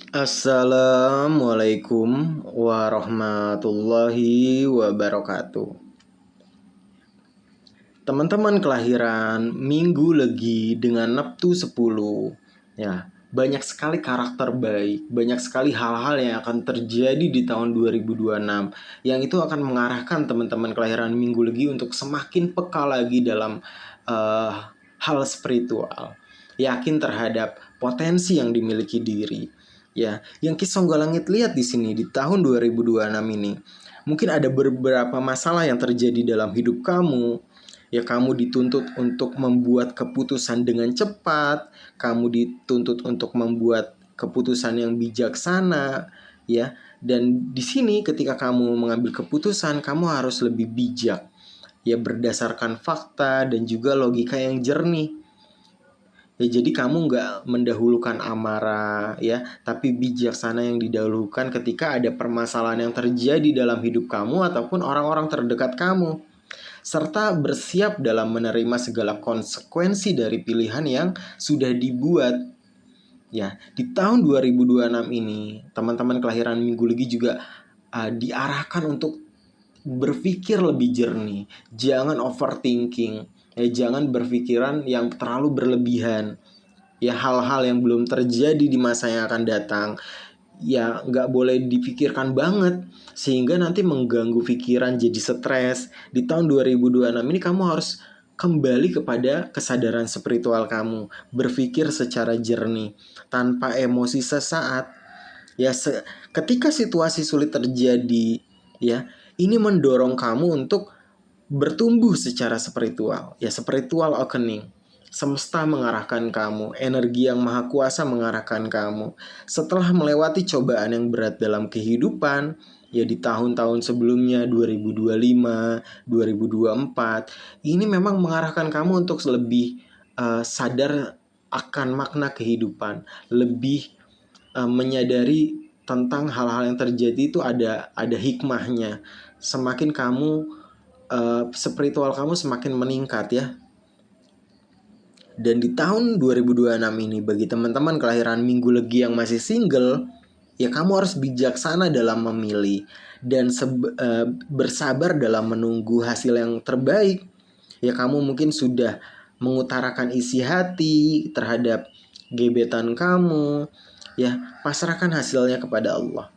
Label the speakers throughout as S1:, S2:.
S1: Assalamualaikum warahmatullahi wabarakatuh. Teman-teman kelahiran Minggu Legi dengan Neptu 10. Ya, banyak sekali karakter baik, banyak sekali hal-hal yang akan terjadi di tahun 2026 yang itu akan mengarahkan teman-teman kelahiran Minggu Legi untuk semakin peka lagi dalam eh, hal spiritual. Yakin terhadap potensi yang dimiliki diri. Ya, yang Kisonggolangit lihat di sini di tahun 2026 ini, mungkin ada beberapa masalah yang terjadi dalam hidup kamu. Ya, kamu dituntut untuk membuat keputusan dengan cepat, kamu dituntut untuk membuat keputusan yang bijaksana, ya. Dan di sini ketika kamu mengambil keputusan, kamu harus lebih bijak, ya, berdasarkan fakta dan juga logika yang jernih. Ya, jadi kamu nggak mendahulukan amarah, ya, tapi bijaksana yang didahulukan ketika ada permasalahan yang terjadi dalam hidup kamu ataupun orang-orang terdekat kamu, serta bersiap dalam menerima segala konsekuensi dari pilihan yang sudah dibuat. Ya, di tahun 2026 ini, teman-teman kelahiran Minggu Legi juga diarahkan untuk berpikir lebih jernih. Jangan overthinking. Ya, jangan berpikiran yang terlalu berlebihan. Ya, hal-hal yang belum terjadi di masa yang akan datang, ya nggak boleh dipikirkan banget sehingga nanti mengganggu pikiran, jadi stres. Di tahun 2026 ini kamu harus kembali kepada kesadaran spiritual kamu, berpikir secara jernih tanpa emosi sesaat. Ya, ketika situasi sulit terjadi, ya, ini mendorong kamu untuk bertumbuh secara spiritual, ya, spiritual awakening. Semesta mengarahkan kamu, energi yang maha kuasa mengarahkan kamu. Setelah melewati cobaan yang berat dalam kehidupan, ya, di tahun-tahun sebelumnya 2025, 2024, ini memang mengarahkan kamu untuk lebih sadar akan makna kehidupan, lebih menyadari tentang hal-hal yang terjadi itu ada hikmahnya. Semakin kamu spiritual kamu semakin meningkat, ya. Dan di tahun 2026 ini, bagi teman-teman kelahiran Minggu Legi yang masih single, ya kamu harus bijaksana dalam memilih dan bersabar dalam menunggu hasil yang terbaik. Ya, kamu mungkin sudah mengutarakan isi hati terhadap gebetan kamu, ya, pasrahkan hasilnya kepada Allah.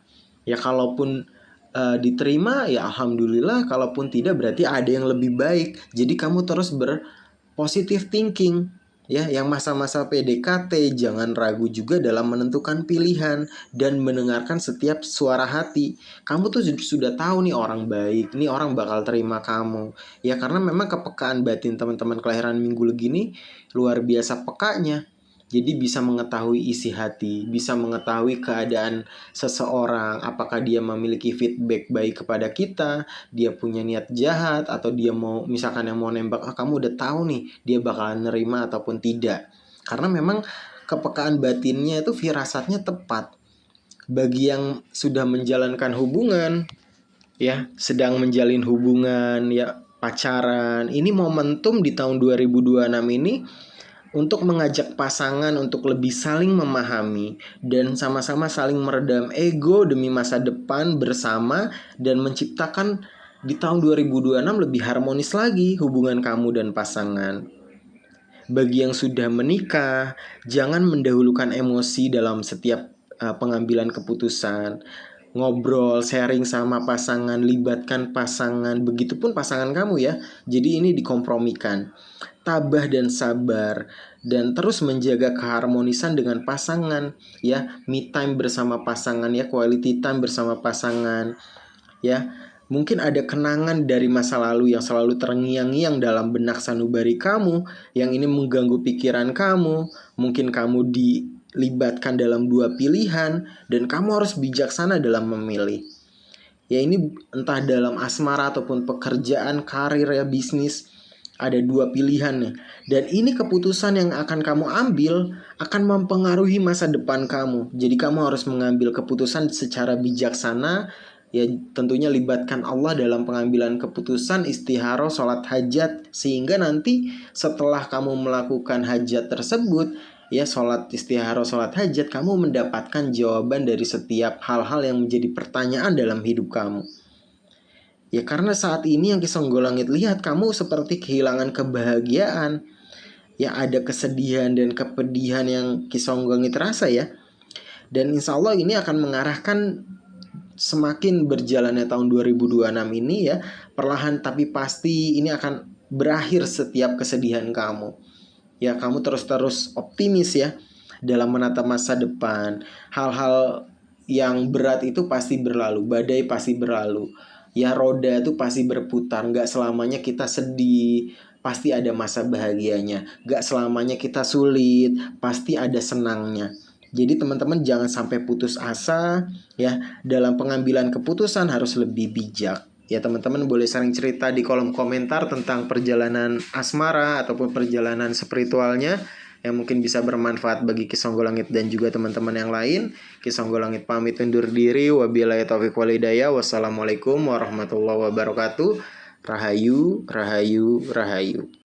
S1: Ya, kalaupun diterima, ya alhamdulillah, kalaupun tidak berarti ada yang lebih baik. Jadi kamu terus berpositive thinking, ya. Yang masa-masa PDKT jangan ragu juga dalam menentukan pilihan dan mendengarkan setiap suara hati. Kamu tuh sudah tahu nih orang baik, nih orang bakal terima kamu, ya, karena memang kepekaan batin teman-teman kelahiran Minggu Legi ini luar biasa pekanya. Jadi bisa mengetahui isi hati, bisa mengetahui keadaan seseorang, apakah dia memiliki feedback baik kepada kita, dia punya niat jahat, atau dia mau, misalkan yang mau nembak, kamu udah tahu nih dia bakalan nerima ataupun tidak. Karena memang kepekaan batinnya itu firasatnya tepat. Bagi yang sudah menjalankan hubungan, ya, sedang menjalin hubungan, ya, pacaran, ini momentum di tahun 2026 ini untuk mengajak pasangan untuk lebih saling memahami dan sama-sama saling meredam ego demi masa depan bersama dan menciptakan di tahun 2026 lebih harmonis lagi hubungan kamu dan pasangan. Bagi yang sudah menikah, jangan mendahulukan emosi dalam setiap pengambilan keputusan. Ngobrol, sharing sama pasangan, libatkan pasangan, begitupun pasangan kamu, ya. Jadi ini dikompromikan. Tabah dan sabar dan terus menjaga keharmonisan dengan pasangan, ya. Me time bersama pasangan, ya, quality time bersama pasangan, ya. Mungkin ada kenangan dari masa lalu yang selalu terngiang-ngiang dalam benak sanubari kamu, yang ini mengganggu pikiran kamu. Mungkin kamu dilibatkan dalam dua pilihan dan kamu harus bijaksana dalam memilih. Ya, ini entah dalam asmara ataupun pekerjaan, karir, ya, bisnis, ada dua pilihan nih. Dan ini keputusan yang akan kamu ambil akan mempengaruhi masa depan kamu. Jadi kamu harus mengambil keputusan secara bijaksana. Ya, tentunya libatkan Allah dalam pengambilan keputusan, istikharah, sholat hajat, sehingga nanti setelah kamu melakukan hajat tersebut, ya sholat istikharah, sholat hajat, kamu mendapatkan jawaban dari setiap hal-hal yang menjadi pertanyaan dalam hidup kamu. Ya karena saat ini yang Ki Songgolangit lihat, kamu seperti kehilangan kebahagiaan. Ya ada kesedihan dan kepedihan yang Ki Songgolangit rasa ya. Dan insya Allah ini akan mengarahkan semakin berjalannya tahun 2026 ini ya, perlahan tapi pasti ini akan berakhir setiap kesedihan kamu. Ya kamu terus optimis ya dalam menatap masa depan. Hal-hal yang berat itu pasti berlalu, badai pasti berlalu. Ya roda itu pasti berputar, gak selamanya kita sedih, pasti ada masa bahagianya. Gak selamanya kita sulit, pasti ada senangnya. Jadi teman-teman jangan sampai putus asa ya, dalam pengambilan keputusan harus lebih bijak. Ya teman-teman boleh sering cerita di kolom komentar tentang perjalanan asmara ataupun perjalanan spiritualnya yang mungkin bisa bermanfaat bagi Ki Songgolangit dan juga teman-teman yang lain. Ki Songgolangit pamit undur diri. Wabillahi taufiq wal hidayah. Wassalamualaikum warahmatullahi wabarakatuh. Rahayu, rahayu, rahayu.